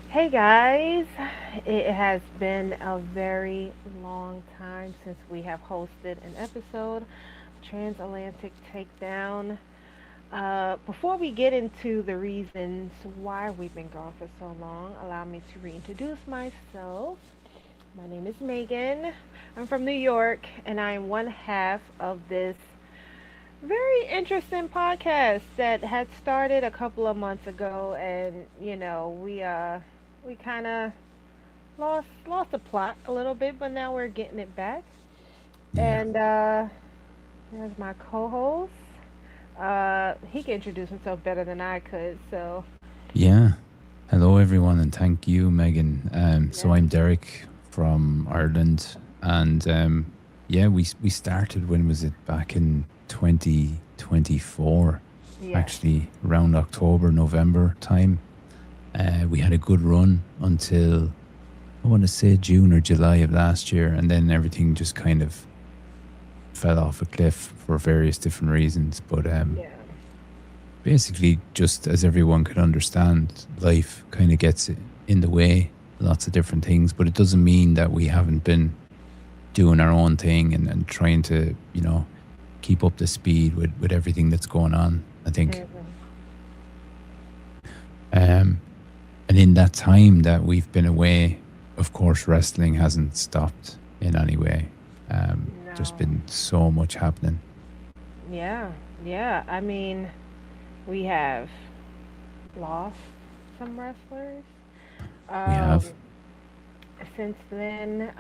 Hey guys, it has been a very long time since we have hosted an episode, Transatlantic Takedown. Before we get into the reasons why we've been gone for so long, allow me to reintroduce myself. My name is Megan. I'm from New York, and I am one half of this very interesting podcast that had started a couple of months ago, and we kind of lost the plot a little bit, but now we're getting it back. Yeah. And there's my co-host. He can introduce himself better than I could, so Yeah. Hello, everyone, and thank you, Megan. So yeah, I'm Derek from Ireland, and yeah, we started, when was it? Back in 2024, yes, actually around October, November time. We had a good run until, I want to say, June or July of last year, and then everything just kind of fell off a cliff for various different reasons. But yeah, basically, just as everyone could understand, life kind of gets in the way, lots of different things, but it doesn't mean that we haven't been doing our own thing and trying to, keep up the speed with everything that's going on, I think. hmm Um, and in that time that we've been away, of course, wrestling hasn't stopped in any way. There's no, been so much happening. yeah, yeah. I mean, we have lost some wrestlers. We Um, have, since then,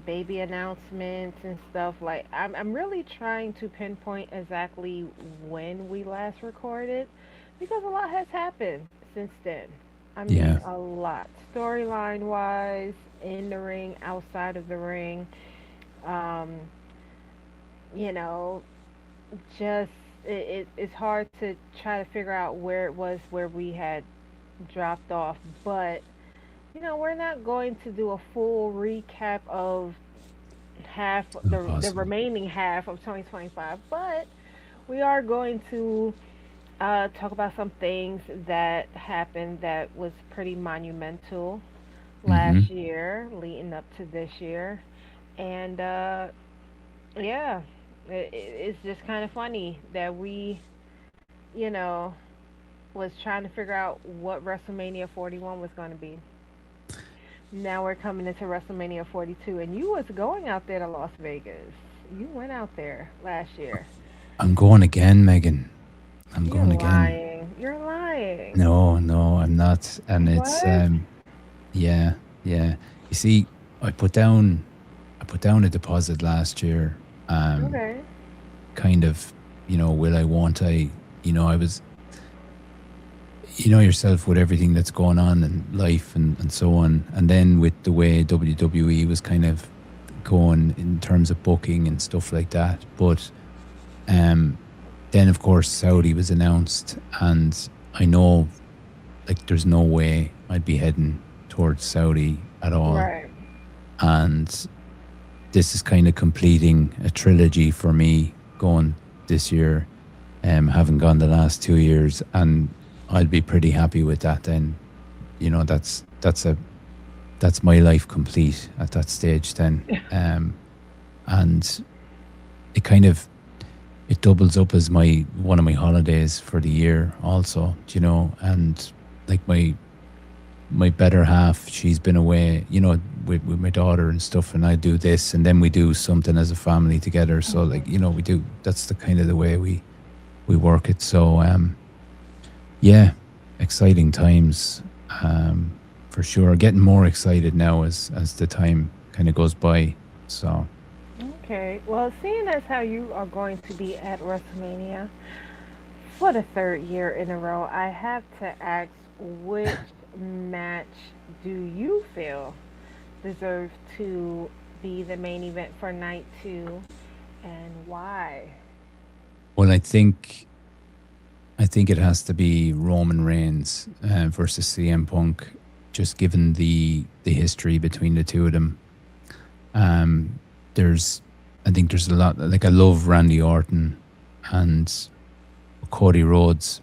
baby announcements and stuff. Like, I'm really trying to pinpoint exactly when we last recorded because a lot has happened since then. I mean, yeah, a lot. Storyline wise, in the ring, outside of the ring. Um, you know, just it's hard to try to figure out where it was where we had dropped off, but we're not going to do a full recap of half not the possible. remaining half of 2025, but we are going to talk about some things that happened that was pretty monumental Hmm. last year, leading up to this year, and yeah, it's just kind of funny that we, you know, was trying to figure out what WrestleMania 41 was going to be. Now we're coming into WrestleMania 42, and you was going out there to Las Vegas. You went out there last year. I'm going again, Megan. I'm You're going again. lying. You're lying. No, no, I'm not. And it's What? yeah, yeah. You see, I put down I put down a deposit last year. Um Okay. kind of, will I, won't I? I was, yourself, with everything that's going on in life and so on. And then with the way WWE was kind of going in terms of booking and stuff like that. But um then of course Saudi was announced, and I know, like, there's no way I'd be heading towards Saudi at all. Right. And this is kind of completing a trilogy for me going this year, having gone the last 2 years, and I'll be pretty happy with that then. That's my life complete at that stage then. And it kind of, it doubles up as my one of my holidays for the year also, and like my better half, she's been away, with my daughter and stuff, and I do this, and then we do something as a family together. So, like, Mhm. we do, that's the kind of the way we work it. So yeah, exciting times, for sure. Getting more excited now as the time kind of goes by. So Okay. Well, seeing as how you are going to be at WrestleMania for the third year in a row, I have to ask which match do you feel deserves to be the main event for night two and why? well, I think it has to be Roman Reigns versus CM Punk, just given the history between the two of them. Um, there's, I think there's a lot. Like, I love Randy Orton and Cody Rhodes.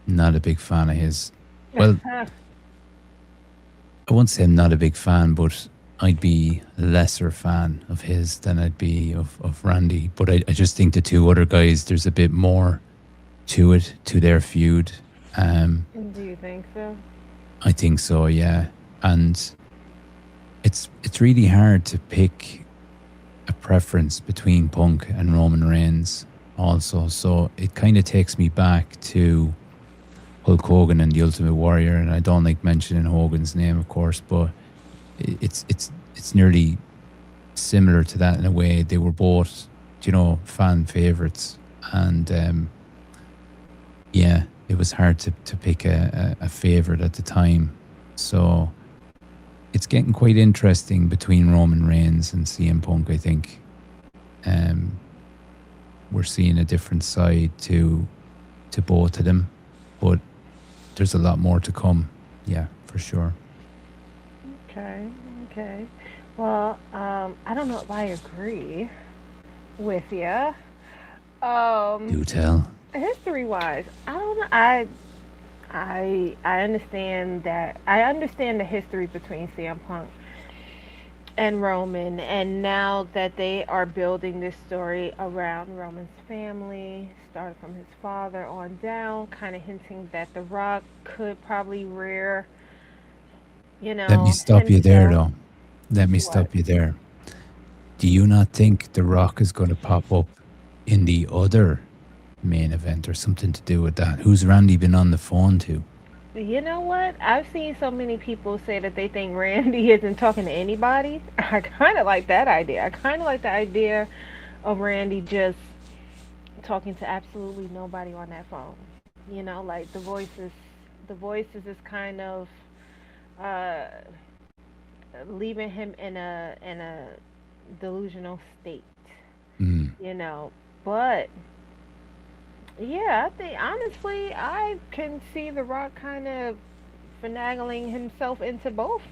Not a big fan of his. Well, I won't say I'm not a big fan, but I'd be a lesser fan of his than I'd be of Randy. But I just think the two other guys, there's a bit more to it, to their feud. Um, Do you think so? I think so, yeah. And it's really hard to pick a preference between Punk and Roman Reigns also. So it kind of takes me back to Hulk Hogan and the Ultimate Warrior, and I don't like mentioning Hogan's name, of course, but it's nearly similar to that in a way. They were both, fan favorites, and yeah, it was hard to pick a favorite at the time. So it's getting quite interesting between Roman Reigns and CM Punk. I think um, we're seeing a different side to both of them, but there's a lot more to come. Yeah, for sure. Okay, okay. Well, I don't know if I agree with you. Um, Do tell. History wise, I don't know. I understand that. I understand the history between CM Punk and Roman, and now that they are building this story around Roman's family, starting from his father on down, kind of hinting that The Rock could probably rear, Let me stop you there, himself. though. Let me What? stop you there. Do you not think The Rock is going to pop up in the other main event or something to do with that? Who's Randy been on the phone to? You know what? I've seen so many people say that they think Randy isn't talking to anybody. I kind of like that idea. I kind of like the idea of Randy just talking to absolutely nobody on that phone. Like the voices is kind of uh, leaving him in a delusional state. Mm, You know, but yeah, I think honestly, I can see The Rock kind of finagling himself into both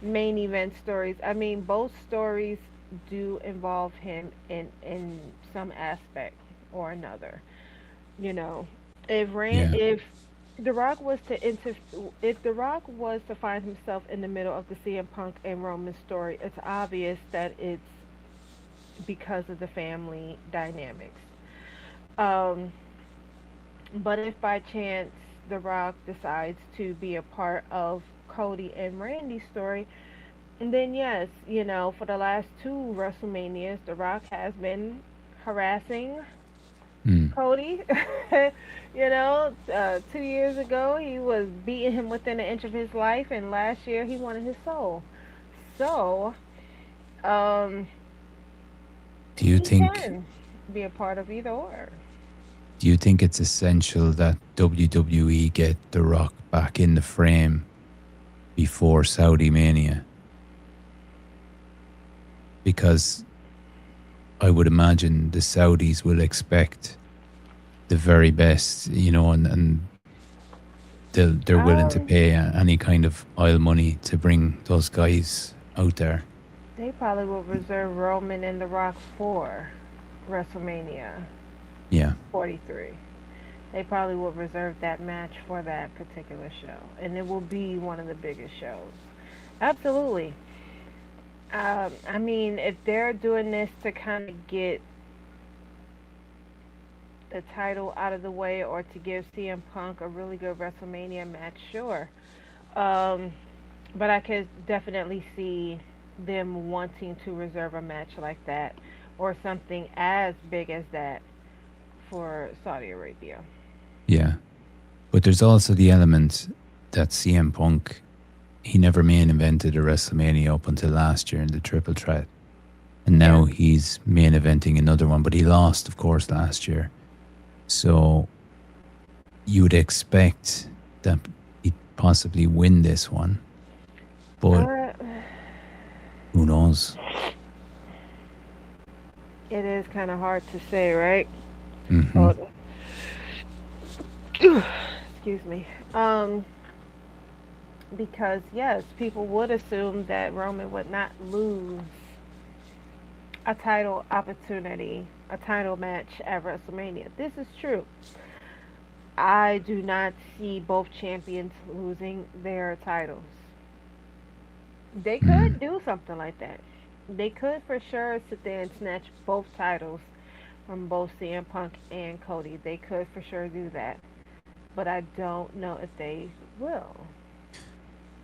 main event stories. I mean, both stories do involve him in some aspect or another. You know, yeah, if The Rock was if The Rock was to find himself in the middle of the CM Punk and Roman story, it's obvious that it's because of the family dynamics. Um, but if by chance The Rock decides to be a part of Cody and Randy's story, then yes, for the last two WrestleManias, The Rock has been harassing mm, Cody. 2 years ago he was beating him within an inch of his life, and last year he wanted his soul. So, um, do you he think can be a part of either or. do you think it's essential that WWE get The Rock back in the frame before Saudi Mania? Because I would imagine the Saudis will expect the very best, and they're willing to Um, pay any kind of oil money to bring those guys out there. they probably will reserve Roman and The Rock for WrestleMania Yeah, 43. They probably will reserve that match for that particular show, and it will be one of the biggest shows. Absolutely. I mean, if they're doing this to kind of get the title out of the way or to give CM Punk a really good WrestleMania match, sure. Um, but I could definitely see them wanting to reserve a match like that or something as big as that for Saudi Arabia. yeah. But there's also the element that CM Punk, he never main evented a WrestleMania up until last year in the triple threat. And Yeah. now he's main eventing another one, but he lost, of course, last year. So you would expect that he'd possibly win this one, but Uh, who knows? it is kind of hard to say, right? Hmm. Oh, excuse me. Because yes, people would assume that Roman would not lose a title opportunity, a title match at WrestleMania. This is true. I do not see both champions losing their titles. They Mm. could do something like that. They could for sure sit there and snatch both titles from both CM Punk and Cody. They could for sure do that. But I don't know if they will.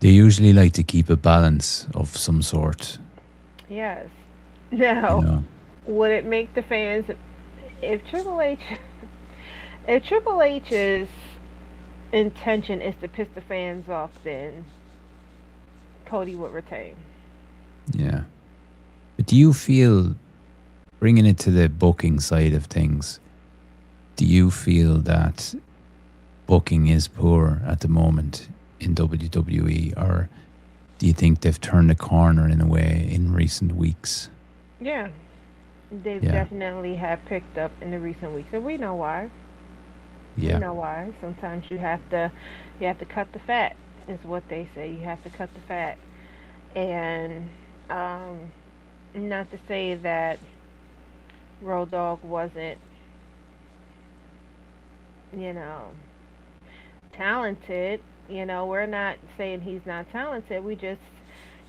They usually like to keep a balance of some sort, Yes. you Now, know. would it make the fans if Triple H if Triple H's intention is to piss the fans off, then Cody would retain. Yeah. But do you feel, bringing it to the booking side of things, do you feel that booking is poor at the moment in WWE, or do you think they've turned a corner in a way in recent weeks? Yeah, they've Yeah. definitely have picked up in the recent weeks, and we know why. We Yeah. know why. Sometimes you have to cut the fat, is what they say. You have to cut the fat, and um, not to say that Road Dogg wasn't, you know, talented. You know, we're not saying he's not talented. We just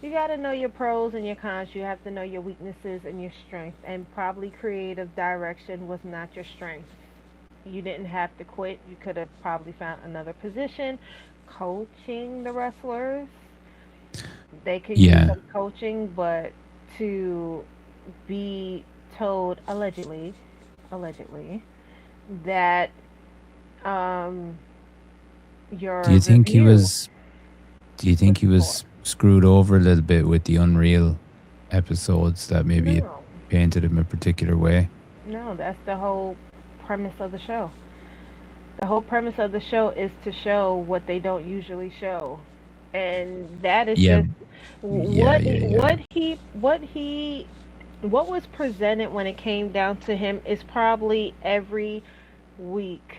you got to know your pros and your cons. You have to know your weaknesses and your strengths. And probably creative direction was not your strength. You didn't have to quit. You could have probably found another position. Coaching the wrestlers, they could use Yeah. some coaching, but to be told allegedly that um, Do your you think he review was do you was think he poor. was screwed over a little bit with the Unreal episodes, that maybe it No, painted him a particular way? no, that's the whole premise of the show. The whole premise of the show is to show what they don't usually show, and that is Yeah. just Yeah, yeah, yeah. what was presented when it came down to him is probably every week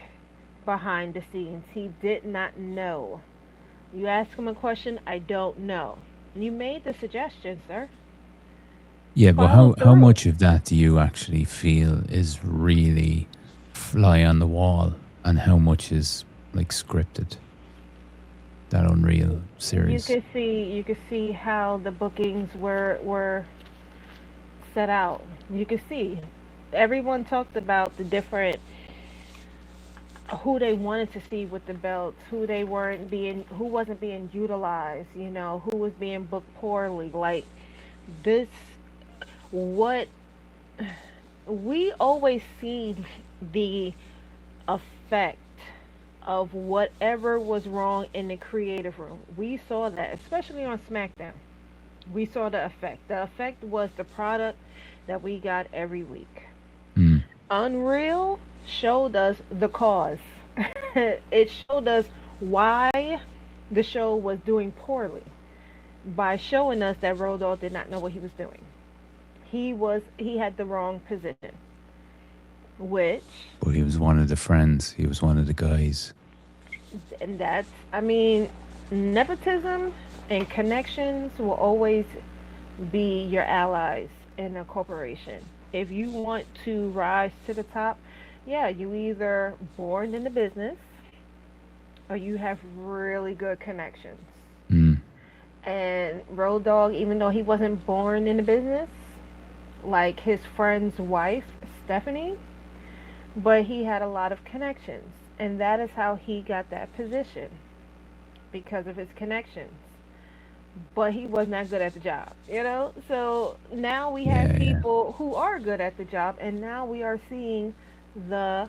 behind the scenes. He did not know. You ask him a question, I don't know. You made the suggestion, sir. Yeah, but Follow how through. much of that do you actually feel is really fly on the wall, and how much is like scripted? That Unreal series. You could see how the bookings were set out. You could see everyone talked about the different who they wanted to see with the belts, who wasn't being utilized, you know, who was being booked poorly. Like this, what we always see the effect of whatever was wrong in the creative room. We saw that, especially on SmackDown. We saw the effect. The effect was the product that we got every week. Mm. Unreal showed us the cause. It showed us why the show was doing poorly by showing us that Road Dogg did not know what he was doing. He had the wrong position, which But he was one of the friends. He was one of the guys. and that's I mean nepotism and connections will always be your allies in a corporation. If you want to rise to the top, yeah, you either born in the business or you have really good connections. Mm. And Road Dogg, even though he wasn't born in the business, like his friend's wife, Stephanie, but he had a lot of connections. And that is how he got that position because of his connections. But he was not good at the job, you know? So now we have Yeah, yeah. people who are good at the job, and now we are seeing the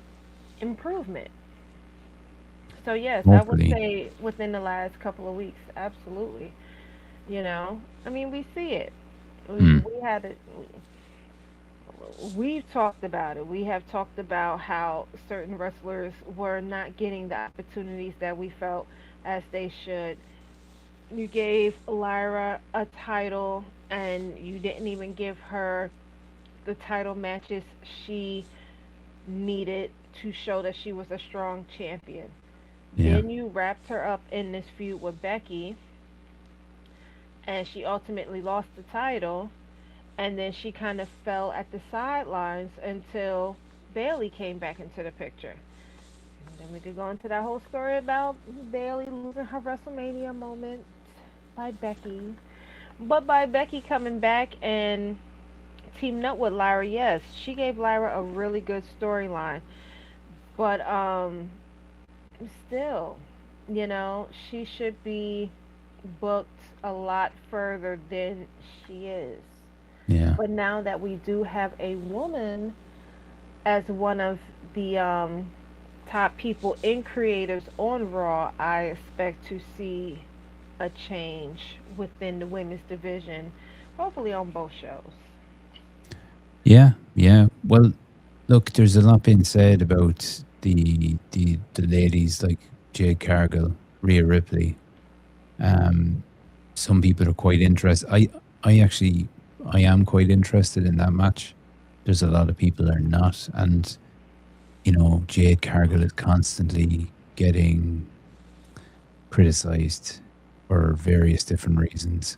improvement. So, yes, I would Hopefully. say within the last couple of weeks, absolutely. You know, I mean, we see it. Mm. We had it. We've talked about it. We have talked about how certain wrestlers were not getting the opportunities that we felt as they should. You gave Lyra a title, and you didn't even give her the title matches she needed to show that she was a strong champion. Yeah. Then you wrapped her up in this feud with Becky, and she ultimately lost the title, and then she kind of fell at the sidelines until Bailey came back into the picture. Then we could go into that whole story about Bailey losing her WrestleMania moment by Becky. But by Becky coming back and teaming up with Lyra, yes, she gave Lyra a really good storyline. But still, she should be booked a lot further than she is. Yeah. But now that we do have a woman as one of the top people in creatives on Raw, I expect to see a change within the women's division, hopefully on both shows. Yeah. Yeah. Well, look, there's a lot being said about the ladies like Jade Cargill, Rhea Ripley. Um, some people are quite interested. I actually, I am quite interested in that match. There's a lot of people are not, and Jade Cargill is constantly getting criticized for various different reasons.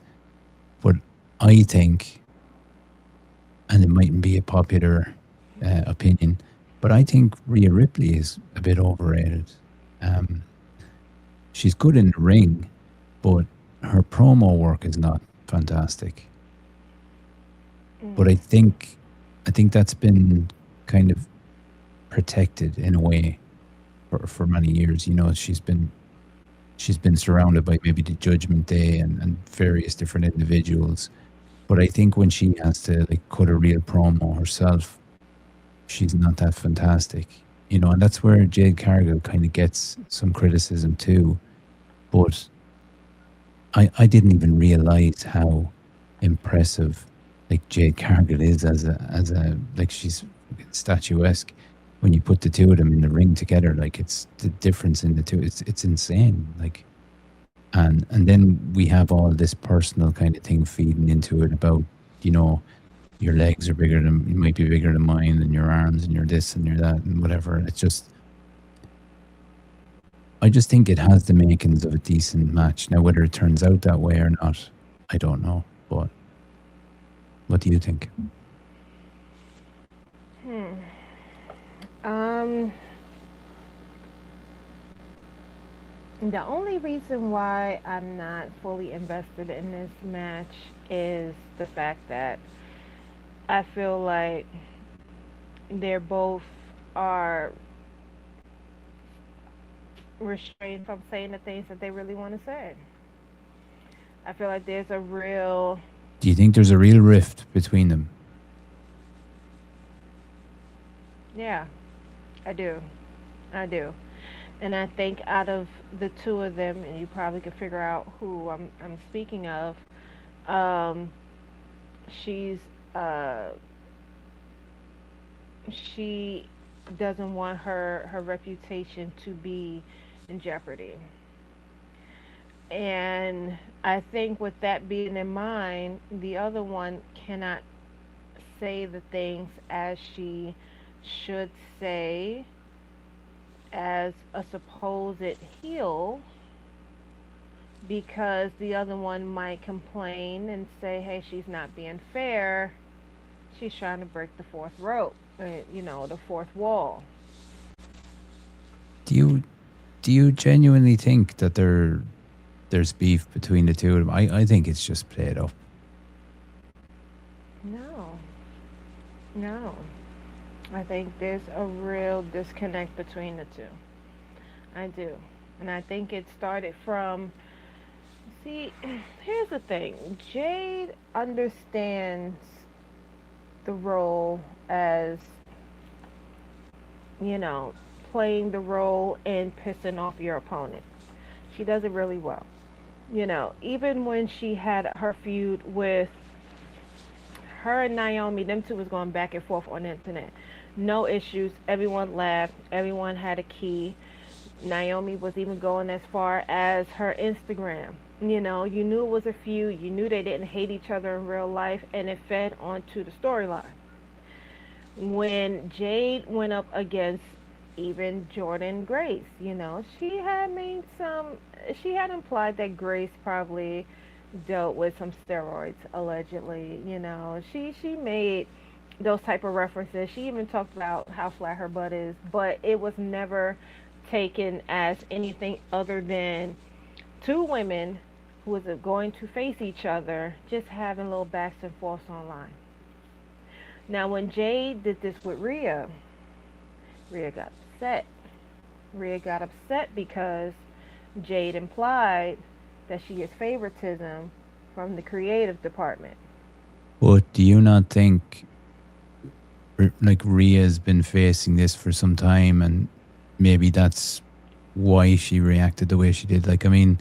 But I think, and it mightn't be a popular opinion, but I think Rhea Ripley is a bit overrated. Um, she's good in the ring, but her promo work is not fantastic. But Mm. I think that's been kind of protected in a way for many years. She's been surrounded by maybe the Judgment Day and various different individuals. But I think when she has to like cut a real promo herself, she's not that fantastic. And that's where Jade Cargill kind of gets some criticism too. But I didn't even realize how impressive like Jade Cargill is as a like she's statuesque. When you put the two of them in the ring together, like it's the difference in the two. It's insane. Like and then we have all this personal kind of thing feeding into it about you know your legs are bigger than you might be bigger than mine, and your arms, and your this and your that, and whatever. It's just I just think it has the makings of a decent match. Now, whether it turns out that way or not, I don't know. But what do you think? Hmm. Um, the only reason why I'm not fully invested in this match is the fact that I feel like they're both are restrained from saying the things that they really want to say. I feel like there's a real, Do you think there's a real rift between them? yeah, I do. I do. And I think out of the two of them, and you probably could figure out who I'm speaking of, um, she's uh, she doesn't want her reputation to be in jeopardy. And I think with that being in mind, the other one cannot say the things as she should say as a supposed heel because the other one might complain and say, hey, she's not being fair. She's trying to break the fourth rope, the fourth wall. Do you genuinely think that there's beef between the two of them? I think it's just played up. No, no. I think there's a real disconnect between the two. I do. And I think it started from, see, here's the thing Jade understands the role as, you know, playing the role and pissing off your opponent. She does it really well. Even when she had her feud with her and Naomi, them two was going back and forth on the internet. No issues. Everyone laughed. Everyone had a key. Naomi was even going as far as her Instagram. You knew it was a feud. You knew they didn't hate each other in real life, and it fed onto the storyline. When Jade went up against even Jordan Grace, she had made she had implied that Grace probably dealt with some steroids allegedly. She made those type of references. She even talked about how flat her butt is, but it was never taken as anything other than two women who was going to face each other, just having little backs and forths online. Now, when Jade did this with Rhea, Rhea got upset. Rhea got upset because Jade implied that she is favoritism from the creative department. But do you not think like Ria's been facing this for some time, and maybe that's why she reacted the way she did? Like, I mean,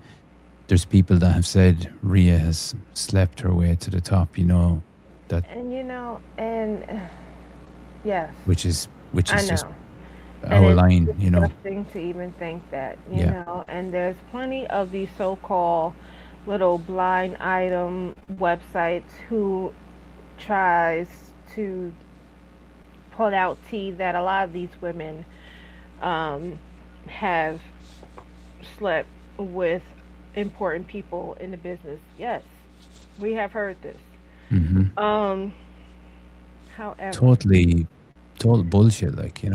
there's people that have said Rhea has slept her way to the top. That And yes, which is I just know. And our it's line. disgusting to even think that, Yeah. and there's plenty of these so called little blind item websites who tries to put out tea that a lot of these women um, have slept with important people in the business. Yes, we have heard this. Hmm. Um, However, Totally, total bullshit. Like. it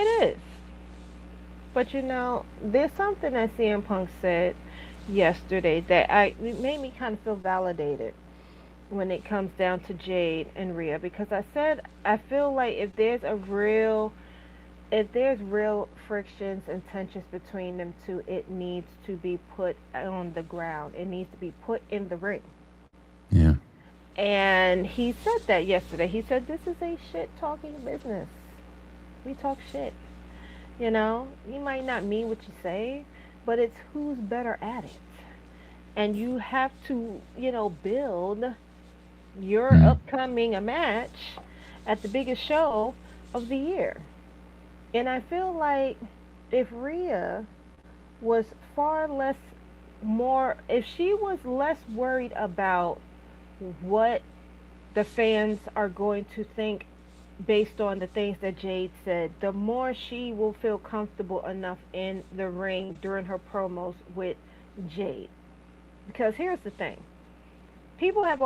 is. But there's something that CM Punk said yesterday that it made me kind of feel validated when it comes down to Jade and Rhea, because I said I feel like if there's real frictions and tensions between them two, it needs to be put on the ground. It needs to be put in the ring. Yeah. And he said that yesterday. He said this is a shit talking business. We talk shit. You might not mean what you say, but it's who's better at it. And you have to, build your Mm. upcoming a match at the biggest show of the year. And I feel like if Rhea was far less more if she was less worried about what the fans are going to think based on the things that Jade said, the more she will feel comfortable enough in the ring during her promos with Jade. Because here's the thing. People have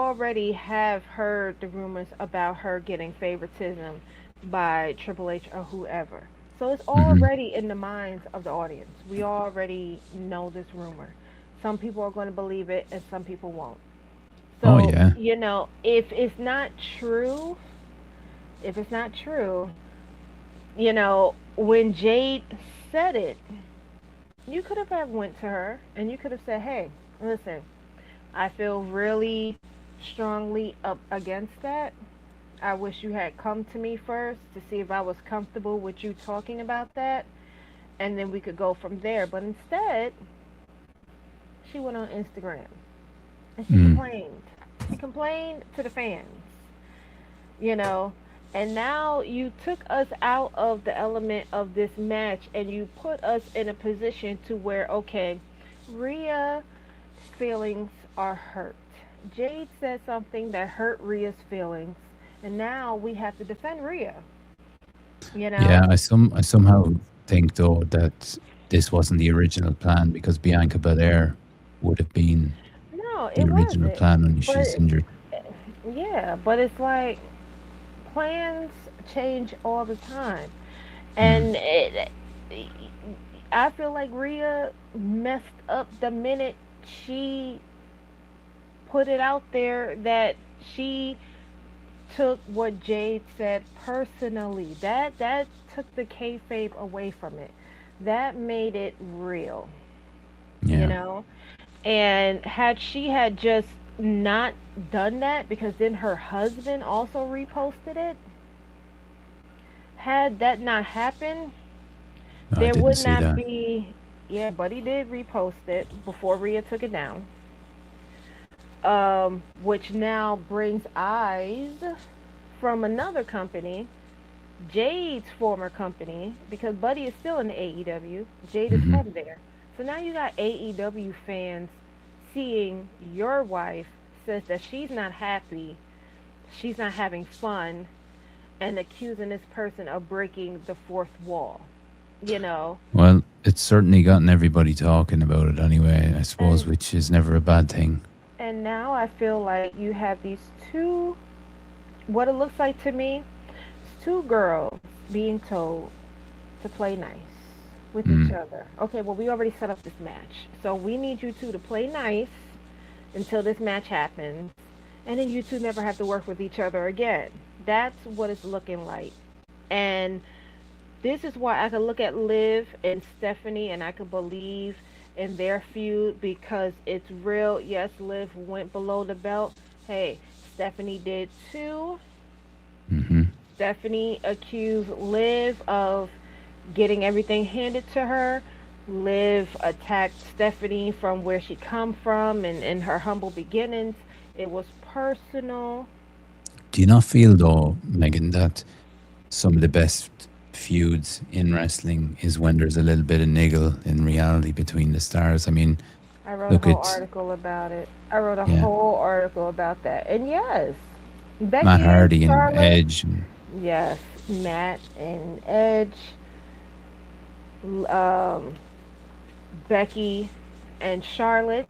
heard the rumors about her getting favoritism by Triple H or whoever. So it's Hmm. already in the minds of the audience. We already know this rumor. Some people are going to believe it and some people won't. Oh So, yeah. if it's not true, when Jade said it, you could have went to her and you could have said, "Hey, listen, I feel really strongly up against that. I wish you had come to me first to see if I was comfortable with you talking about that, and then we could go from there." But instead, she went on Instagram and she Mm. complained. She complained to the fans, you know. And now you took us out of the element of this match and you put us in a position to where, okay, Rhea's feelings are hurt. Jade said something that hurt Rhea's feelings, and now we have to defend Rhea, you Yeah. know? I somehow think though that this wasn't the original plan, because Bianca Belair would have been No, the it original wasn't. plan when she's But injured. yeah, but it's like plans change all the time. Mm. And I feel like Rhea messed up the minute she put it out there that she took what Jade said personally. That took the kayfabe away from it. That made it real, you Yeah. know. And had she had just not done that, because then her husband also reposted it. Had that not happened, No, I there didn't would see not that. be. Yeah, Buddy did repost it before Rhea took it down, which now brings eyes from another company, Jade's former company, because Buddy is still in the AEW. Jade is Hmm. from there. So now you got AEW fans seeing your wife says that she's not happy, she's not having fun, and accusing this person of breaking the fourth wall, you know? Well, it's certainly gotten everybody talking about it anyway, I suppose, And which is never a bad thing. and now I feel like you have these two, what it looks like to me, it's two girls being told to play nice. with each Mm. other. Okay, well, we already set up this match. So we need you two to play nice until this match happens. And then you two never have to work with each other again. That's what it's looking like. And this is why I could look at Liv and Stephanie and I could believe in their feud because it's real. Yes, Liv went below the belt. Hey, Stephanie did too. Mm-hmm. Stephanie accused Liv of getting everything handed to her. Liv attacked Stephanie from where she come from and her humble beginnings. It was personal. Do you not feel though, Megan, that some of the best feuds in wrestling is when there's a little bit of niggle in reality between the stars? I mean, I wrote a look whole at article about it. I wrote a yeah, whole article about that. And yes, Matt Becky and Hardy and Charlotte. Edge. And, Yes, Matt and Edge. Um, Becky and Charlotte.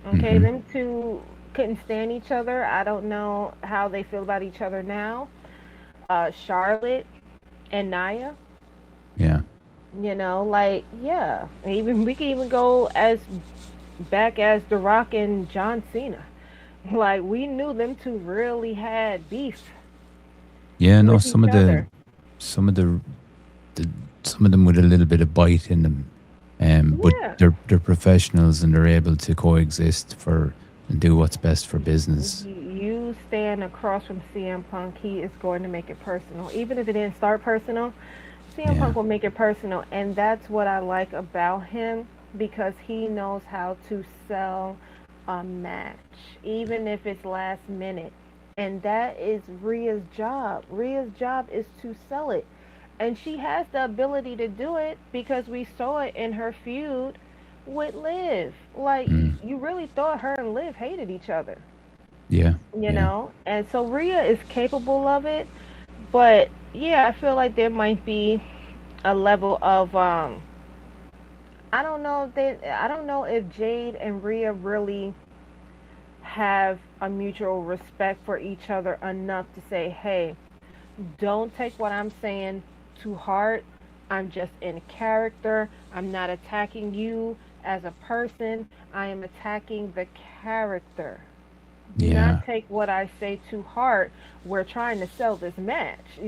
Okay, hmm them two couldn't stand each other. I don't know how they feel about each other now. Charlotte and Naya. yeah, Like yeah, even we can even go as back as The Rock and John Cena. Like we knew them two really had beef yeah. No, with each other. some of the some of them with a little bit of bite in them, but Yeah. they're professionals and they're able to coexist for and do what's best for business. You stand across from CM Punk, he is going to make it personal. Even if it didn't start personal, CM Yeah. Punk will make it personal. And that's what I like about him because he knows how to sell a match, even if it's last minute. And that is Rhea's job. Rhea's job is to sell it. And she has the ability to do it because we saw it in her feud with Liv. Like, Mm. you really thought her and Liv hated each other, Yeah. Yeah. And so Rhea is capable of it, but yeah, I feel like there might be a level of I don't know if Jade and Rhea really have a mutual respect for each other enough to say, "Hey, don't take what I'm saying to heart. I'm just in character. I'm not attacking you as a person. I am attacking the character. Do not Yeah. take what I say to heart. We're trying to sell this match.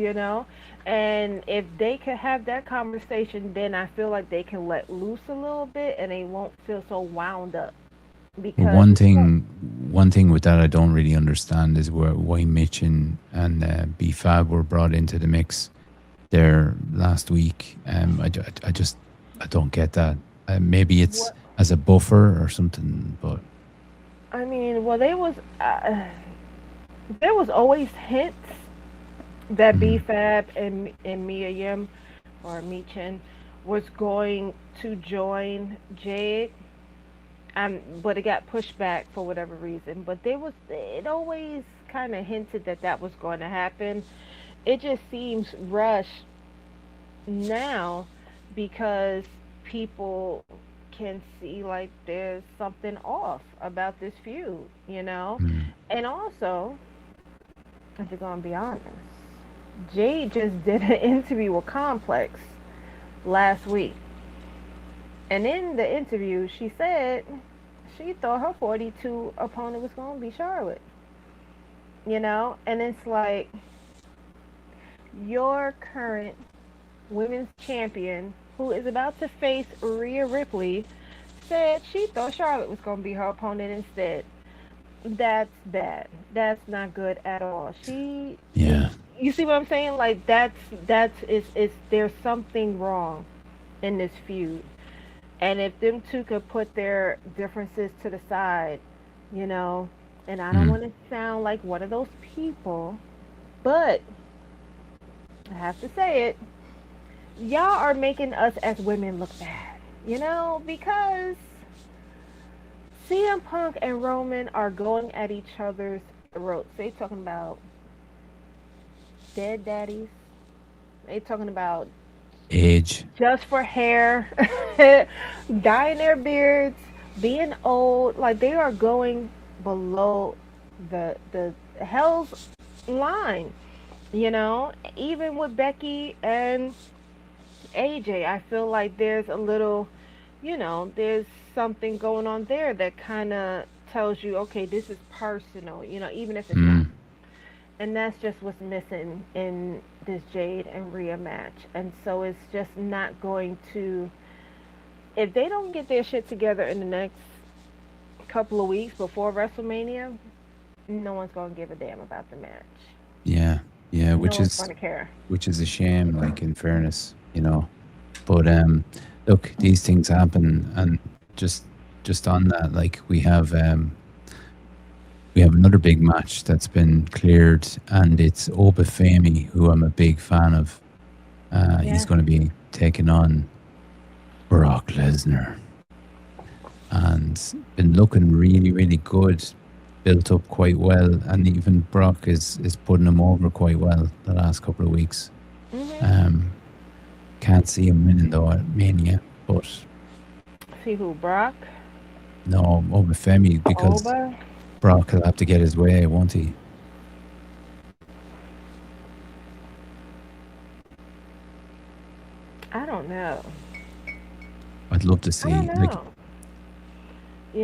And if they could have that conversation, then I feel like they can let loose a little bit and they won't feel so wound up Well, because it's so. one thing with that I don't really understand is why Mitch and B Fab were brought into the mix there last week. I just I don't get that. Maybe it's What as a buffer or something, but I mean, well, there was always hints that mm, BFAB and Mia Yim or Michin was going to join Jade. But it got pushed back for whatever reason. But it always kind of hinted that that was going to happen. It just seems rushed now because people can see like there's something off about this feud. mm, And also, if you're gonna be honest, Jade just did an interview with Complex last week. And in the interview, she said she thought her 42 opponent was going to be Charlotte. And it's like your current women's champion, who is about to face Rhea Ripley, said she thought Charlotte was going to be her opponent instead. That's bad. That's not good at all. yeah, You see what I'm saying? Like that's it's there's something wrong in this feud. And if them two could put their differences to the side, you know, and I don't mm, want to sound like one of those people, but I have to say it, y'all are making us as women look bad, because CM Punk and Roman are going at each other's throats. They talking about dead daddies. They talking about age, just for hair, dyeing their beards, being old. Like they are going below the hell's line. Even with Becky and AJ, I feel like there's a little, there's something going on there that kind of tells you, okay, this is personal, even if it's not. Mm. And that's just what's missing in this Jade and Rhea match. And so it's just not going to, if they don't get their shit together in the next couple of weeks before WrestleMania, no one's going to give a damn about the match. Yeah, yeah, No one's going to care. which is a shame. Like in fairness, But look, these things happen, and just just on that, like we have another big match that's been cleared, and it's Obafemi, who I'm a big fan of. He's Yeah. going to be taking on Brock Lesnar, and been looking really, really good, built up quite well, and even Brock is putting him over quite well the last couple of weeks. Mhm. Um, can't see him winning though at Mania, but See who? Brock? no, Obafemi, because Oba? Brock will have to get his way, won't he? I don't know. I'd love to I don't see, like,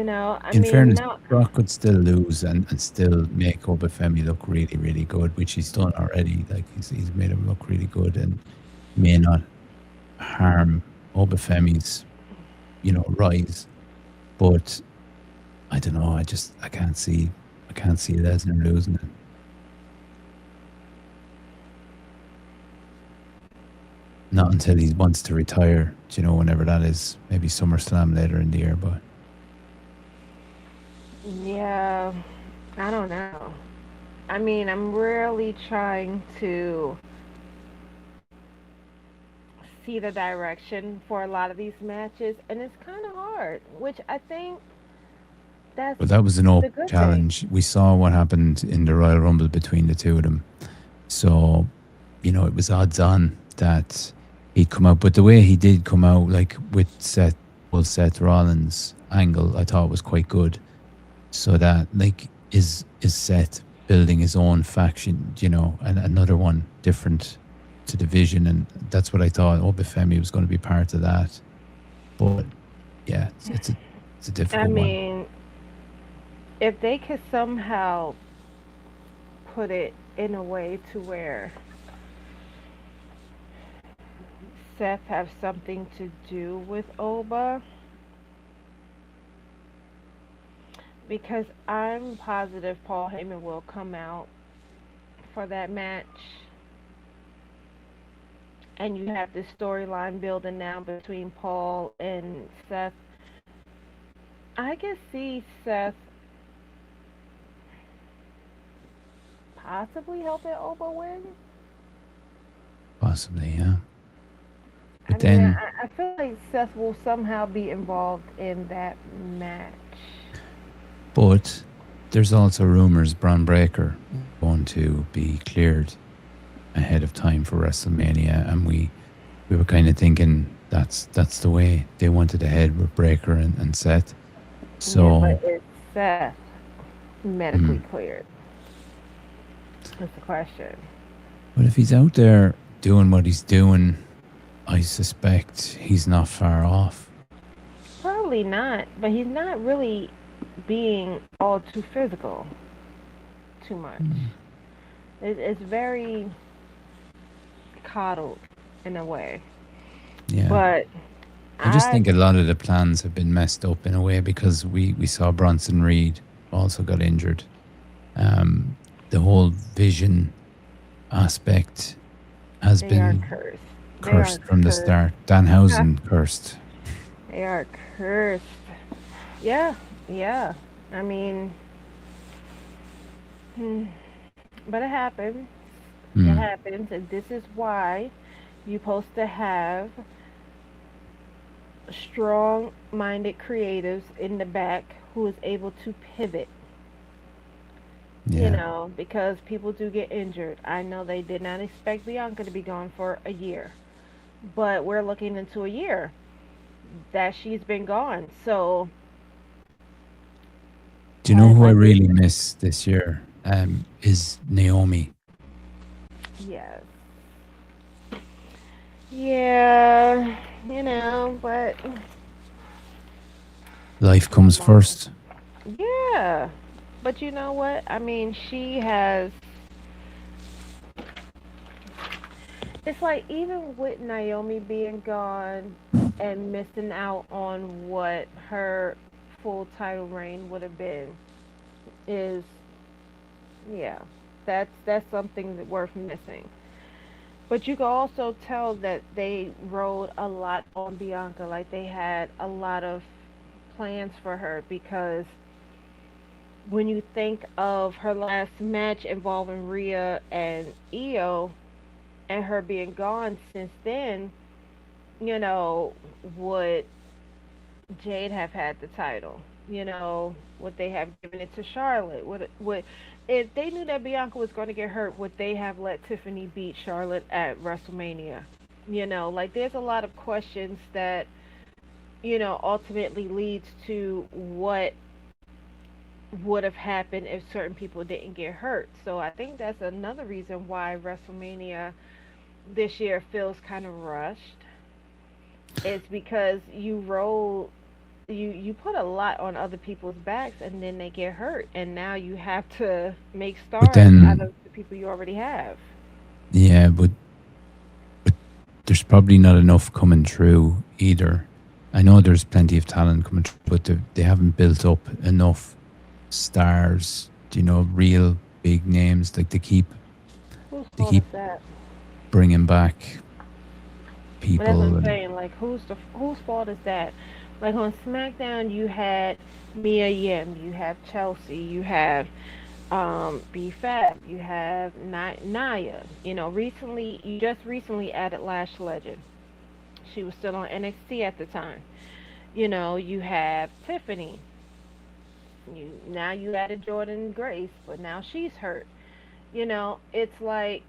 know. I in mean, fairness, no. Brock could still lose and still make Obafemi look really, really good, which he's done already. Like, he's made him look really good and may not harm Obafemi's, rise. But I don't know. I can't see Lesnar losing it. Not until he wants to retire. Whenever that is, maybe SummerSlam later in the year. But Yeah, I don't know. I mean, I'm really trying to see the direction for a lot of these matches, and it's kind of hard, which I think that's that was an the open good thing. challenge. We saw what happened in the Royal Rumble between the two of them. So, it was odds on that he'd come out. But the way he did come out, like with Seth Rollins angle, I thought was quite good. So that, like, is Seth building his own faction, and another one different to the Vision, and that's what I thought. Obafemi was going to be part of that, but yeah, it's a I difficult one. mean, if they could somehow put it in a way to where Seth have something to do with Oba, because I'm positive Paul Heyman will come out for that match, and you have this storyline building now between Paul and Seth. I can see Seth possibly helping Oba win. Possibly, yeah. I But mean, then, I feel like Seth will somehow be involved in that match. but there's also rumors Braun Breaker going to be cleared ahead of time for WrestleMania, and we were kind of thinking that's the way they wanted to head with Breaker and Seth. Yeah, So, but is Seth medically mm, cleared? That's the question. but if he's out there doing what he's doing, I suspect he's not far off. Probably not, but he's not really being all too physical too much. Mm, It's very coddled in a way. yeah. But I just I, think a lot of the plans have been messed up in a way because we saw Bronson Reed also got injured. Um, the whole Vision aspect has they are been cursed. They are cursed from the cursed. start. Danhausen cursed. They are cursed. Yeah, yeah. I mean, hmm, but it happens. It Mm, happens, and this is why you're supposed to have strong-minded creatives in the back who is able to pivot. yeah. Because people do get injured. I know they did not expect Bianca to be gone for a year, but we're looking into a year that she's been gone. So, Do you know who I like they really said, miss this year? Is Naomi. yes, Yeah, but Life come comes on. first. Yeah, but you know what? I mean, she has. It's like even with Naomi being gone and missing out on what her full title reign would have been, is yeah, that's something that worth missing. But you can also tell that they rode a lot on Bianca, like they had a lot of plans for her because when you think of her last match involving Rhea and Io and her being gone since then, you know, would Jade have had the title? Would they have given it to Charlotte? Would if they knew that Bianca was going to get hurt, would they have let Tiffany beat Charlotte at WrestleMania? Like there's a lot of questions that ultimately leads to what would have happened if certain people didn't get hurt. So I think that's another reason why WrestleMania this year feels kind of rushed. It's because you put a lot on other people's backs and then they get hurt and now you have to make But stars out then, of the people you already have. yeah, but there's probably not enough coming through either. I know there's plenty of talent coming through, but they haven't built up enough stars. Real big names. Like Whose they fault is keep that? bringing back But that's what people, I'm and saying. Like whose fault is that? Like on SmackDown you had Mia Yim, you have Chelsea, you have B Fab, you have Naya. You just recently added Lash Legend. She was still on NXT at the time. You have Tiffany. You added Jordan Grace, but now she's hurt. It's like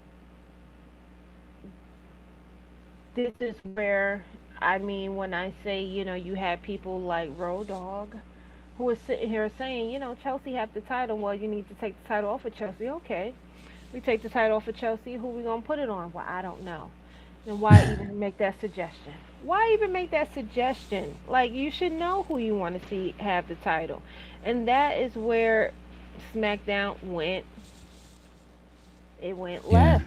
this is where I mean when I say, you have people like Road Dog who is sitting here saying, Chelsea have the title, well you need to take the title off of Chelsea. Okay. We take the title off of Chelsea, who we gonna put it on? Well, I don't know. Then why even make that suggestion? Why even make that suggestion? Like you should know who you want to see have the title. And that is where SmackDown went. It went yeah. left.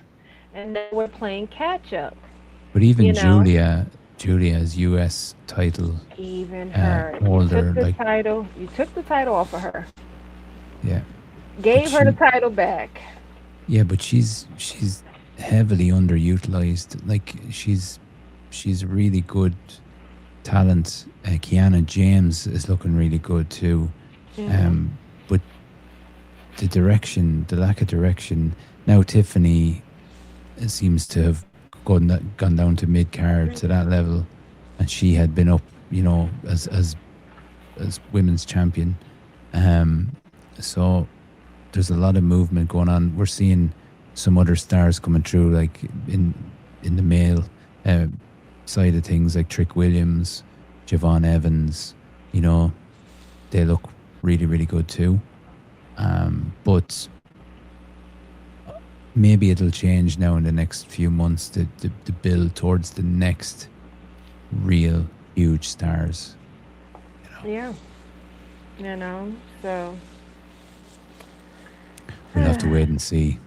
And now we're playing catch up, But you even know? Julia's US title Even her. holder, like, You took the title off of her. yeah, but Gave her the title back. but she's heavily underutilized. Like, she's really good talent. Kiana James is looking really good too. Mhm. But the lack of direction. Now Tiffany seems to have gone down to mid card to that level, and she had been up, as women's champion. Um, so there's a lot of movement going on. We're seeing some other stars coming through, like in the male uh, side of things, like Trick Williams, Javon Evans. You know, they look really, really good too. But maybe it'll change now in the next few months. The build towards the next real huge stars. You know, Yeah. So we'll have to wait and see.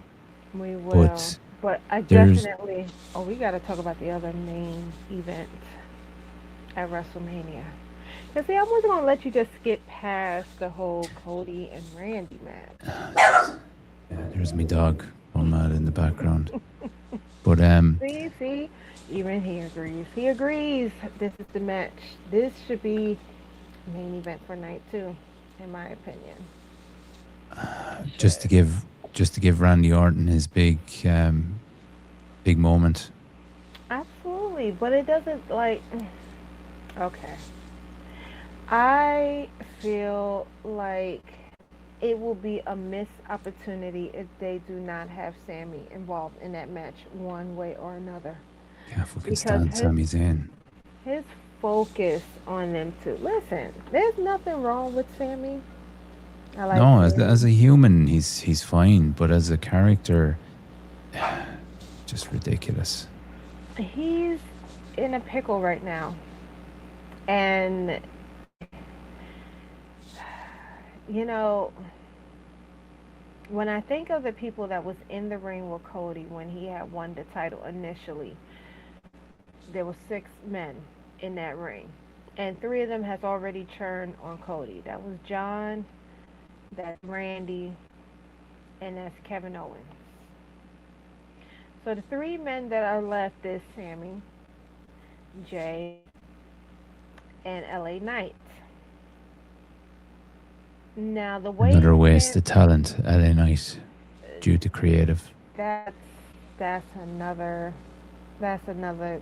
we will. But But I there's definitely. Oh, we got to talk about the other main event at WrestleMania. Because see, I wasn't gonna let you just skip past the whole Cody and Randy match. yeah, there's my dog going mad in the background. But See, even he agrees. He agrees. This is the match. This should be main event for night two, in my opinion. It just to should. give just to give Randy Orton his big moment. Absolutely, but it doesn't like. Okay, I feel like it will be a missed opportunity if they do not have Sammy involved in that match one way or another. Can't fucking Because stand Sami Zayn. his focus on them too. Listen, there's nothing wrong with Sammy. I like No, as Sammy. a human, he's fine, but as a character, just ridiculous. He's in a pickle right now. And you know, when I think of the people that was in the ring with Cody when he had won the title initially, there were 6 men in that ring, and 3 of them has already turned on Cody. That was John, that's Randy, and that's Kevin Owens. So the 3 men that are left is Sammy, Jay, and LA Knight. Now the way Another Sam, wasted talent, LA Knight, due to creative. that's that's another that's another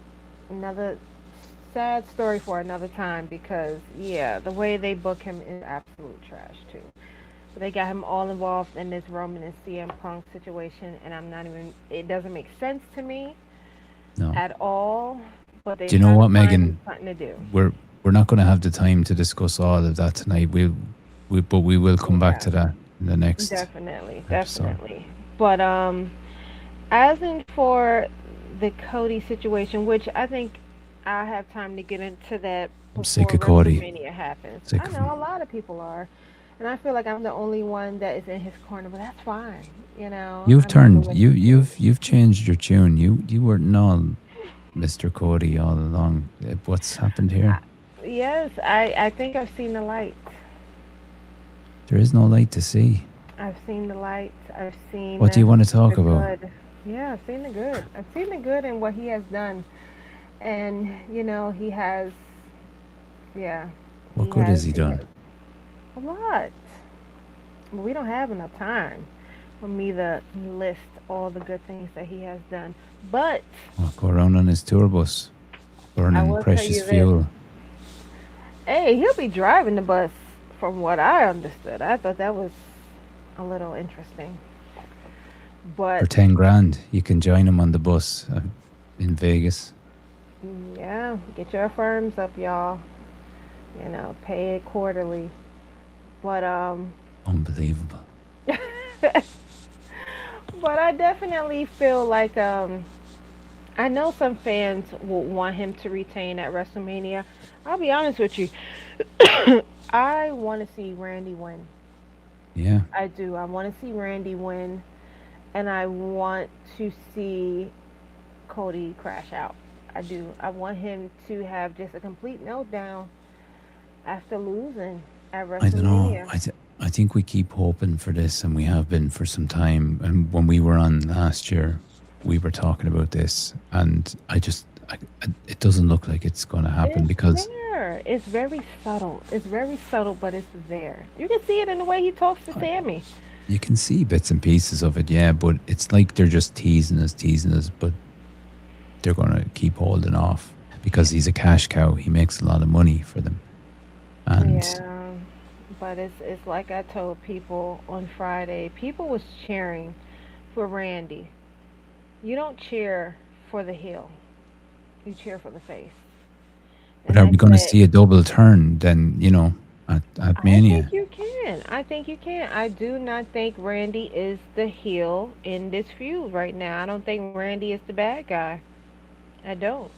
sad story for another time because yeah, the way they book him is absolute trash too. But they got him all involved in this Roman and CM Punk situation, and I'm not even. It doesn't make sense to me No. at all. But they're Do you know trying to what, find him Megan? something to do. We're not going to have the time to discuss all of that tonight. But we will come back Yeah, to that in the next definitely, episode. definitely. But as in for the Cody situation, which I think I have time to get into that I'm sick before of Cody. WrestleMania happens. Sick I of know a him. lot of people are, and I feel like I'm the only one that is in his corner, but that's fine. You've I'm never turned. with him too. You've changed your tune. You weren't all Mr. Cody all along. What's happened I, here? yes, I think I've seen the light. There is no light to see. I've seen the light. I've seen What do you want to the talk about? good. Yeah, I've seen the good. I've seen the good in what he has done, and he has. Yeah, What good has he he done? has a lot. But we don't have enough time for me to list all the good things that he has done. But Oh, go around on his tour bus, I burning will tell precious you this: fuel hey, he'll be driving the bus. From what I understood, I thought that was a little interesting. for But 10 grand. You can join him on the bus in Vegas. yeah, get your firms up, y'all. Pay it quarterly. But Unbelievable. but I definitely feel like I know some fans will want him to retain at WrestleMania. I'll be honest with you. I want to see Randy win. Yeah. I do. I want to see Randy win, and I want to see Cody crash out. I do. I want him to have just a complete meltdown after losing at I don't know. WrestleMania. I think we keep hoping for this, and we have been for some time. And when we were on last year, we were talking about this, and it doesn't look like it's going to happen It's because there. It's very subtle. It's very subtle, but it's there. You can see it in the way he talks to I, Sammy. you can see bits and pieces of it, yeah. But it's like they're just teasing us, but they're going to keep holding off because he's a cash cow. He makes a lot of money for them, and Yeah, but it's like I told people on Friday. People was cheering for Randy. You don't cheer for the heel. You cheer for the face. but And are I we going to said, see a double turn then? At I think Mania. you can. I think you can. I do not think Randy is the heel in this feud right now. I don't think Randy is the bad guy. I don't.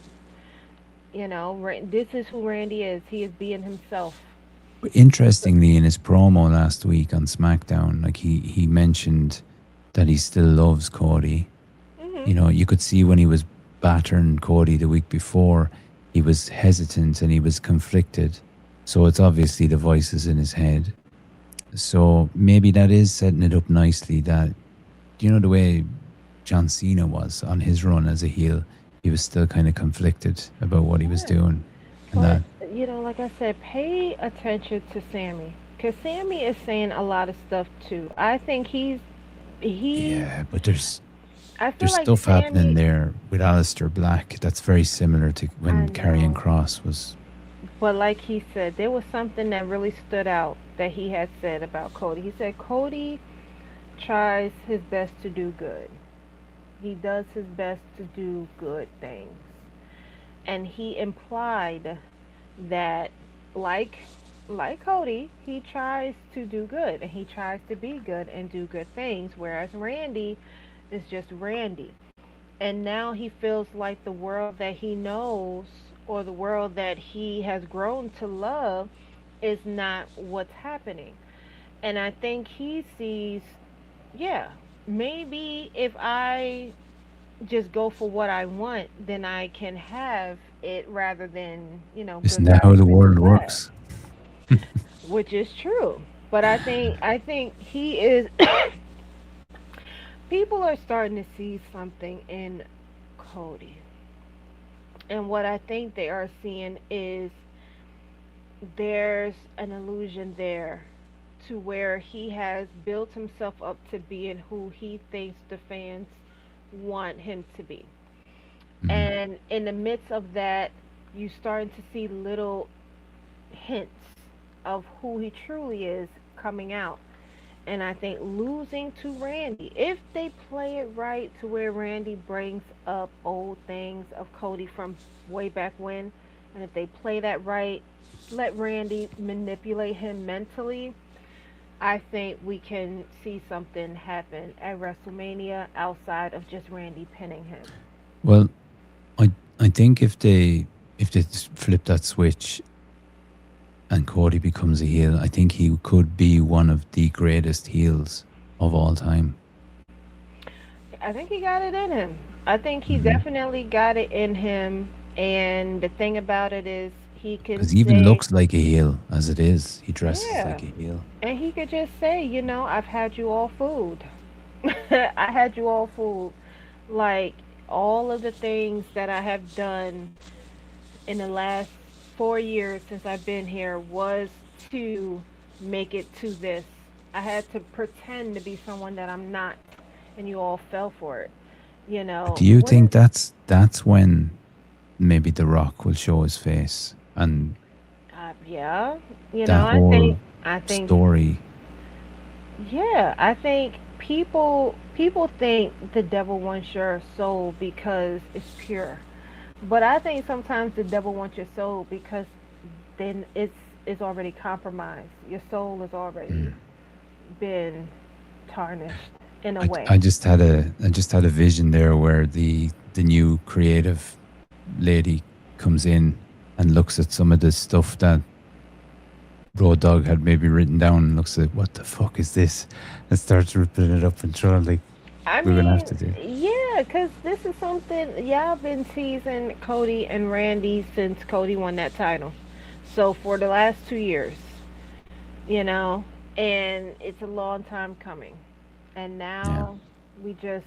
This is who Randy is. He is being himself. Interestingly, in his promo last week on SmackDown, like he mentioned that he still loves Cody. Mhm. You could see when he was battering Cody the week before, he was hesitant and he was conflicted. So it's obviously the voices in his head. So maybe that is setting it up nicely. That the way John Cena was on his run as a heel, he was still kind of conflicted about what he was Yes. doing, and But, that like I said, pay attention to Sammy. Because Sammy is saying a lot of stuff too. I think he's, yeah. But there's I feel like stuff happening Sammy, there with Alistair Black that's very similar to when I Karrion know. Cross was. But like he said, there was something that really stood out that he had said about Cody. He said Cody tries his best to do good. He does his best to do good things. And he implied that like like Cody, he tries to do good and he tries to be good and do good things, whereas Randy is just Randy. And now he feels like the world that he knows, or the world that he has grown to love, is not what's happening. And I think he sees, yeah, maybe if I just go for what I want, then I can have it rather than, Isn't good that God how the forbid, world less, works? which is true. But I think he is people are starting to see something in Cody. And what I think they are seeing is there's an illusion there to where he has built himself up to being who he thinks the fans want him to be. Mm. And in the midst of that, you starting to see little hints of who he truly is coming out. And I think losing to Randy, if they play it right to where Randy brings up old things of Cody from way back when, and if they play that right, let Randy manipulate him mentally, I think we can see something happen at WrestleMania outside of just Randy pinning him. Well, I think if they flip that switch and Cody becomes a heel, I think he could be one of the greatest heels of all time. I think he got it in him. I think he Because definitely got it in him. And the thing about it is, he can he even say, looks like a heel as it is. He dresses yeah. like a heel. And he could just say, I've had you all fooled. I had you all fooled. Like, all of the things that I have done in the last 4 years since I've been here was to make it to this. I had to pretend to be someone that I'm not, and you all fell for it. But do you think What? that's when maybe The Rock will show his face and Yeah. that I whole think, story? yeah, I think people think the devil wants your soul because it's pure. But I think sometimes the devil wants your soul because then it's already compromised. Your soul has already Mm. been tarnished in a I way. just had a vision there where the new creative lady comes in and looks at some of the stuff that Road Dog had maybe written down and looks at what the fuck is this and starts ripping it up and throwing like I we're gonna have mean, to do. yeah, because this is something y'all been teasing Cody and Randy since Cody won that title. So for the last 2 years, you know, and it's a long time coming. And Yeah. now we just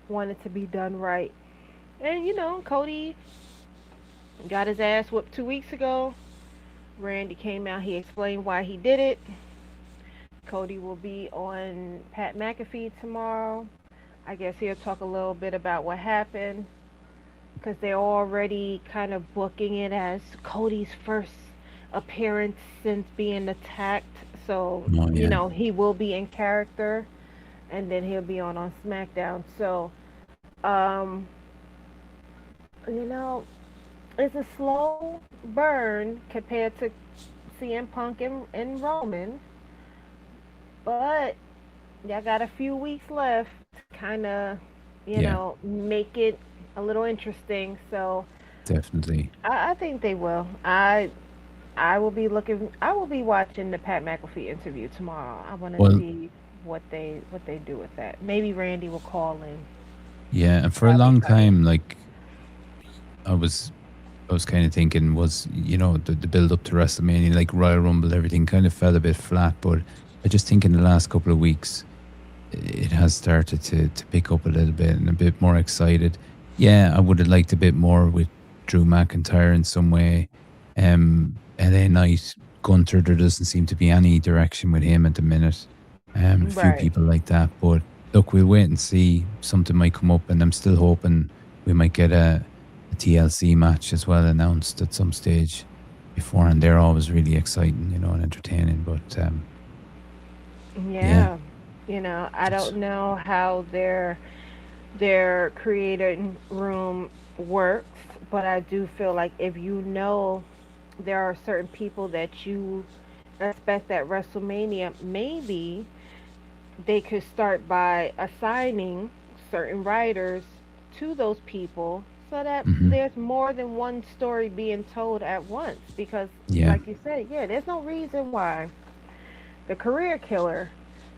want it to be done right. And Cody got his ass whooped 2 weeks ago. Randy came out, he explained why he did it. Cody will be on Pat McAfee tomorrow. I guess he'll talk a little bit about what happened because they're already kind of booking it as Cody's first appearance since being attacked. So, Oh yeah. he will be in character and then he'll be on SmackDown. So, um, you know, it's a slow burn compared to CM Punk and Roman, but y'all got a few weeks left to kind of, Yeah. make it a little interesting. So Definitely. I think they will. I will be looking. I will be watching the Pat McAfee interview tomorrow. I want to Well, see what they do with that. Maybe Randy will call in. yeah, and for a Probably long try to. time, like I was I was kind of thinking was, the build up to WrestleMania, like Royal Rumble, everything kind of fell a bit flat. But I just think in the last couple of weeks, it has started to pick up a little bit and a bit more excited. Yeah, I would have liked a bit more with Drew McIntyre in some way. LA Knight, Gunter, there doesn't seem to be any direction with him at the minute. A few Right. people like that. But look, we'll wait and see. Something might come up, and I'm still hoping we might get a TLC match as well announced at some stage before, and they're always really exciting, and entertaining. But yeah, Yeah. I it's, don't know how their creator room works, but I do feel like if there are certain people that you expect at WrestleMania, maybe they could start by assigning certain writers to those people so that Hmm. there's more than one story being told at once. Because, Yeah, like you said, yeah, there's no reason why the career killer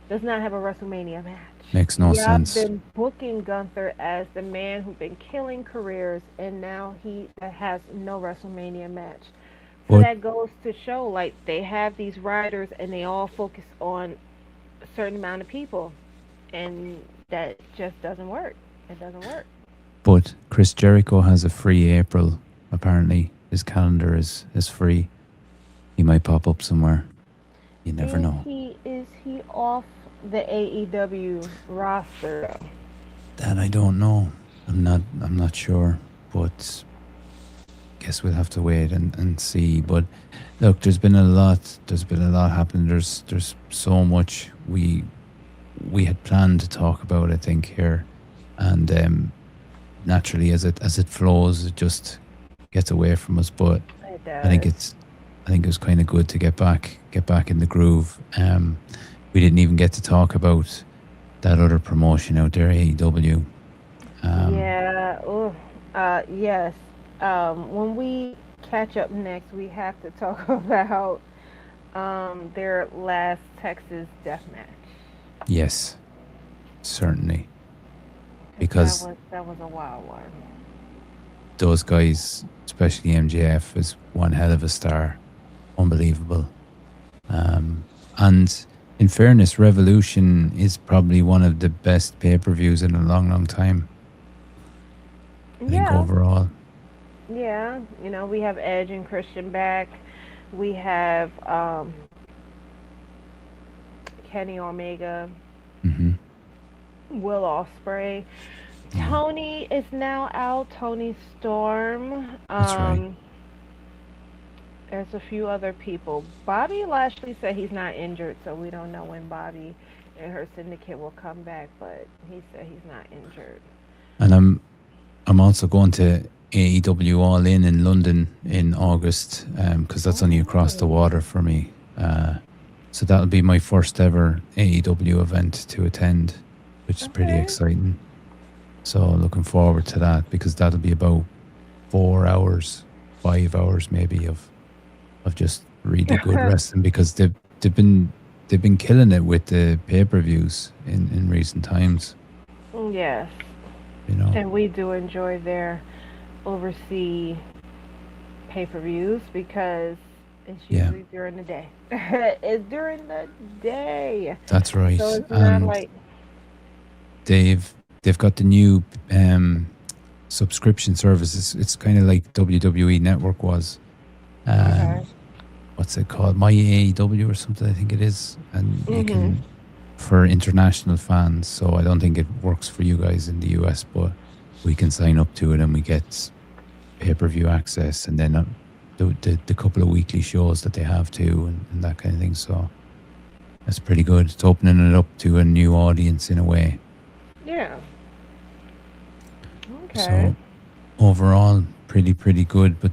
does not have a WrestleMania match. makes no Y'all sense. been booking Gunther as the man who's been killing careers, and now he has no WrestleMania match. So But that goes to show, like, they have these writers, and they all focus on a certain amount of people, and that just doesn't work. It doesn't work. but Chris Jericho has a free April. Apparently, his calendar is free. He might pop up somewhere. You never know. Is he off the AEW roster though? That I don't know. I'm not sure. But guess we'll have to wait and see. But look, there's been a lot. There's been a lot happening. There's so much we had planned to talk about. I think here, and naturally, as it flows, it just gets away from us. But It I think does. it's I think it was kind of good to get back in the groove. We didn't even get to talk about that other promotion out there, AEW. Um, Yeah. Oh. Yes. When we catch up next, we have to talk about their last Texas death match. yes, certainly, 'Cause that because was that was a wild one. those guys, especially MJF, is one hell of a star, unbelievable. And in fairness, Revolution is probably one of the best pay-per-views in a long, long time. I think Yeah. overall. Yeah. We have Edge and Christian back. We have Kenny Omega, Hmm. Will Ospreay. Yeah, Tony is now out. Tony Storm. that's right. There's a few other people. Bobby Lashley said he's not injured, so we don't know when Bobby and her syndicate will come back, but he said he's not injured. And I'm also going to AEW All In London in August because that's only across the Oh, water for me. So that'll be my first ever AEW event to attend, which is pretty okay. exciting. So looking forward to that because that'll be about 4 hours, 5 hours maybe of just really good wrestling because they've been killing it with the pay-per-views in recent times. Yes, You know, and we do enjoy their overseas pay-per-views because it's yeah, usually during the day. It's during the day, that's so right. it's not And like they've got the new subscription services. It's kind of like WWE Network was. okay. Um, what's it called? My AEW or something, I think it is. And you Mhm. can for international fans. So I don't think it works for you guys in the US, but we can sign up to it and we get pay-per-view access, and then the couple of weekly shows that they have too, and that kind of thing. So that's pretty good. It's opening it up to a new audience in a way. Yeah. Okay. So overall, pretty good. But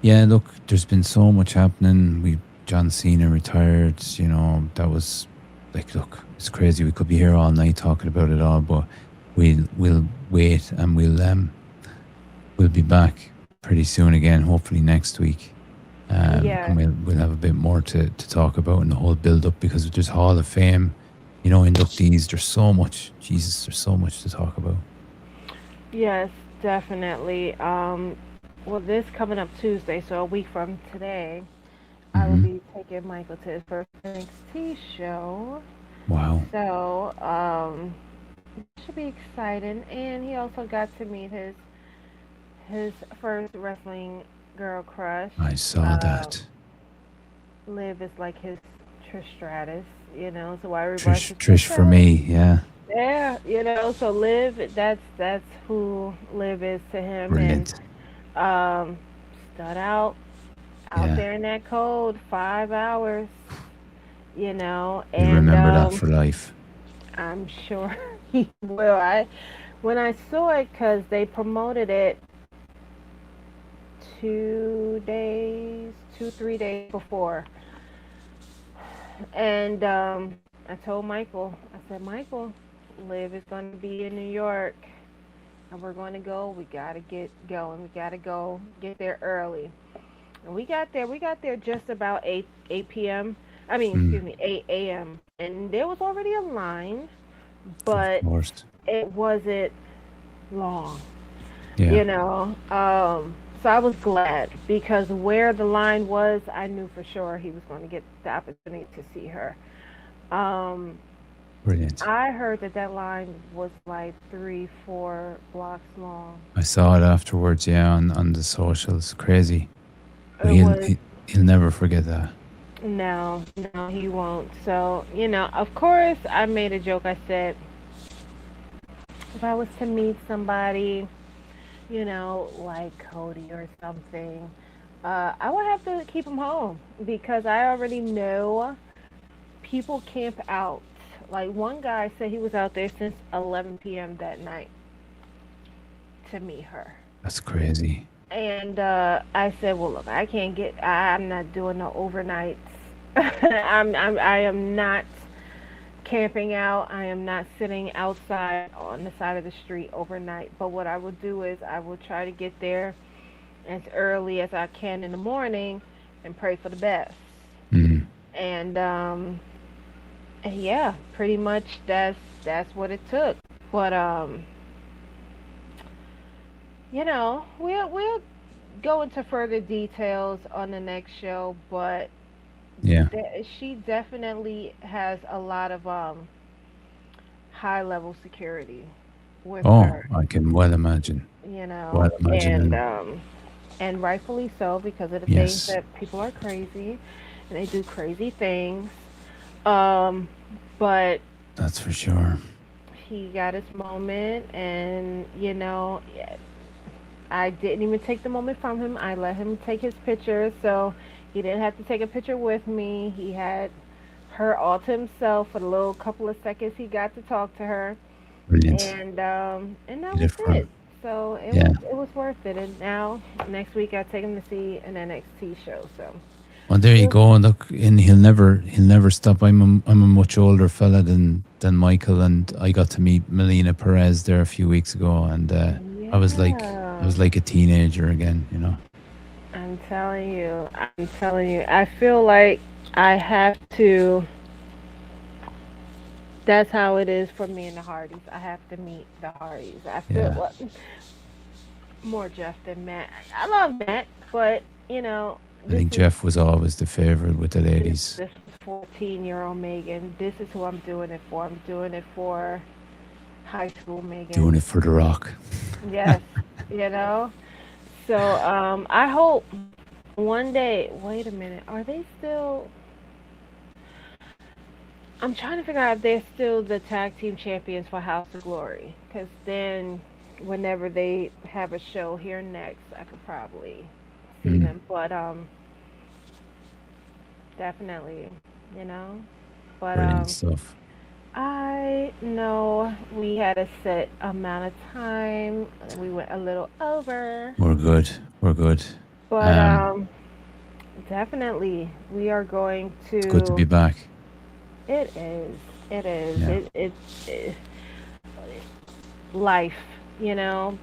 yeah, look, there's been so much happening. We John Cena retired. That was like, look, it's crazy. We could be here all night talking about it all, but we'll wait and we'll be back pretty soon again. Hopefully next week, and Yes. we'll have a bit more to talk about in the whole build up because there's Hall of Fame, inductees. There's so much. Jesus, there's so much to talk about. Yes, definitely. Well, this coming up Tuesday, so a week from today, I will Hmm. be taking Michael to his first NXT show. Wow, So, that should be exciting. And he also got to meet his first wrestling girl crush. I saw Uh, that. Liv is like his Trish Stratus, so why everybody Trish, says Trish for Trish. me, yeah, Yeah, so Liv, that's who Liv is to him, and brilliant. um, stud out Yeah, there in that cold 5 hours, he'll and remember that for life. I'm sure he will. When I saw it, because they promoted it 2 days, 3 days before, and I told Michael, I said, Michael, Liv is going to be in New York and we're going to go. We got to get going. We got to go get there early. And we got there. We got there just about 8 p.m. I mean, Mm, excuse me, 8 a.m. And there was already a line, of but course. it wasn't long, Yeah. you know. So I was glad because where the line was, I knew for sure he was going to get the opportunity to see her. Um, Brilliant. I heard that that line was like 3, 4 blocks long. I saw it afterwards, yeah, on the socials. Crazy. But It was he'll never forget that. no, no, he won't. So, of course, I made a joke. I said, if I was to meet somebody, like Cody or something, I would have to keep him home because I already know people camp out. Like one guy said he was out there since 11 p.m. that night to meet her. That's crazy. And I said, well, look, I'm not doing no overnights. I am not camping out. I am not sitting outside on the side of the street overnight. But what I will do is I will try to get there as early as I can in the morning and pray for the best. Mm, And yeah, pretty much that's what it took. But we'll go into further details on the next show, but yeah. she definitely has a lot of high level security with Oh, her, I can well imagine. you know, Well imagine. and rightfully so because of the things Yes, that people are crazy and they do crazy things. Um, but that's for sure. he got his moment, and I didn't even take the moment from him. I let him take his picture, so he didn't have to take a picture with me. He had her all to himself for the little couple of seconds he got to talk to her, Brilliant. and that Did was it for it. him. So Yeah. it was worth it. And now next week I take him to see an NXT show. So Well, there you we'll go. Look, and he'll never stop. I'm a much older fella than Michael, and I got to meet Melina Perez there a few weeks ago, and I was like a teenager again. I'm telling you, I feel like I have to. That's how it is for me and the Hardys. I have to meet the Hardys. I feel Yeah. what more Jeff than Matt. I love Matt, but I this think is Jeff was always the favorite with the this ladies, this is 14-year-old Megan. This is who I'm doing it for. I'm doing it for high school doing Megan. it for the Rock. Yes, you know. So I hope one day. Wait a minute. Are they still? I'm trying to figure out if they're still the tag team champions for House of Glory. Because then, whenever they have a show here next, I could probably see Mm, them. But definitely, you know. But brilliant stuff. I know we had a set amount of time. We went a little over. We're good. We're good. But Um, definitely, we are going it's good to be to. back. It is. It is. Yeah, It's life,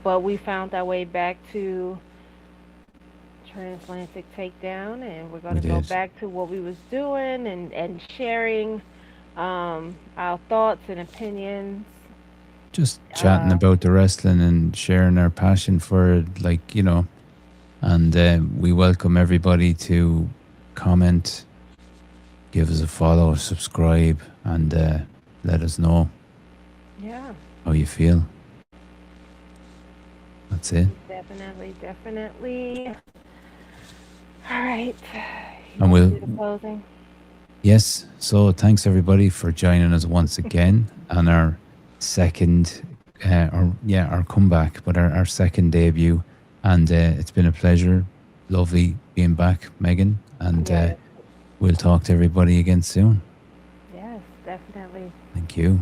But we found our way back to Transatlantic Takedown, and we're going we to go did. back to what we was doing and sharing our thoughts and opinions. Just chatting Uh, about the wrestling and sharing our passion for it, and we welcome everybody to comment, give us a follow, subscribe, and let us know yeah, how you feel. That's it. definitely, definitely. All right, you And want to we'll, do the closing? yes. So thanks everybody for joining us once again on our second, our comeback, but our second debut. And it's been a pleasure. Lovely being back, Megan. And Yes, we'll talk to everybody again soon. yes, definitely. Thank you.